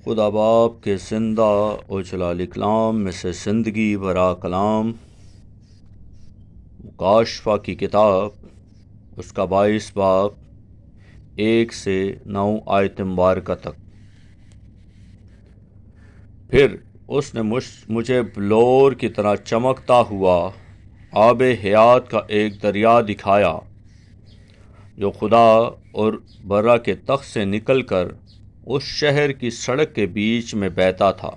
خدا باپ کے زندہ و جلال کلام میں سے زندگی برا کلام مکاشفہ کی کتاب، اس کا 22 باب 1 سے 9 آیت مبارکہ تک۔ پھر اس نے مجھے بلور کی طرح چمکتا ہوا آب حیات کا ایک دریا دکھایا، جو خدا اور برا کے تخت سے نکل کر اس شہر کی سڑک کے بیچ میں بہتا تھا،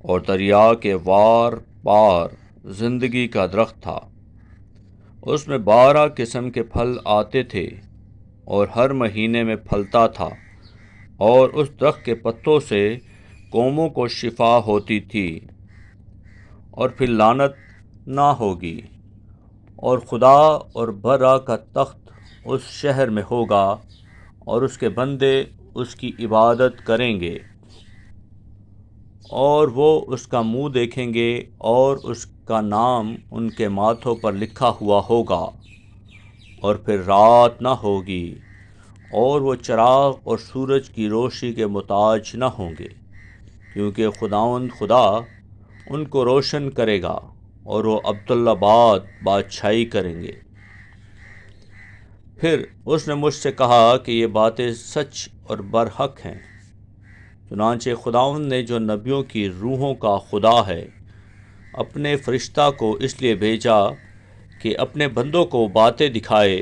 اور دریا کے وار پار زندگی کا درخت تھا۔ اس میں 12 قسم کے پھل آتے تھے اور ہر مہینے میں پھلتا تھا، اور اس درخت کے پتوں سے قوموں کو شفا ہوتی تھی۔ اور پھر لعنت نہ ہوگی، اور خدا اور برا کا تخت اس شہر میں ہوگا، اور اس کے بندے اس کی عبادت کریں گے، اور وہ اس کا منہ دیکھیں گے، اور اس کا نام ان کے ماتھوں پر لکھا ہوا ہوگا۔ اور پھر رات نہ ہوگی، اور وہ چراغ اور سورج کی روشنی کے محتاج نہ ہوں گے، کیونکہ خداوند خدا ان کو روشن کرے گا، اور وہ ابدالآباد بادشاہی کریں گے۔ پھر اس نے مجھ سے کہا کہ یہ باتیں سچ اور برحق ہیں۔ چنانچہ خداوند نے، جو نبیوں کی روحوں کا خدا ہے، اپنے فرشتہ کو اس لیے بھیجا کہ اپنے بندوں کو باتیں دکھائے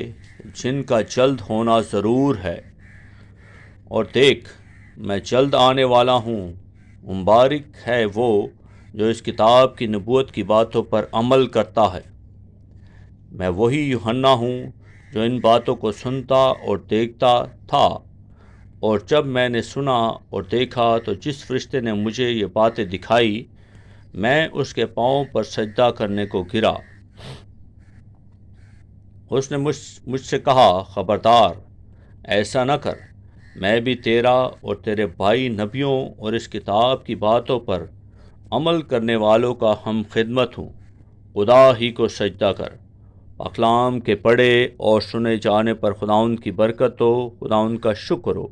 جن کا جلد ہونا ضرور ہے۔ اور دیکھ، میں جلد آنے والا ہوں۔ مبارک ہے وہ جو اس کتاب کی نبوت کی باتوں پر عمل کرتا ہے۔ میں وہی یوحنا ہوں جو ان باتوں کو سنتا اور دیکھتا تھا، اور جب میں نے سنا اور دیکھا تو جس فرشتے نے مجھے یہ باتیں دکھائی، میں اس کے پاؤں پر سجدہ کرنے کو گرا۔ اس نے مجھ سے کہا، خبردار، ایسا نہ کر۔ میں بھی تیرا اور تیرے بھائی نبیوں اور اس کتاب کی باتوں پر عمل کرنے والوں کا ہم خدمت ہوں۔ خدا ہی کو سجدہ کر۔ اقلام کے پڑھے اور سنے جانے پر خداوند کی برکت ہو، خداوند کا شکر ہو۔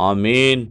آمین۔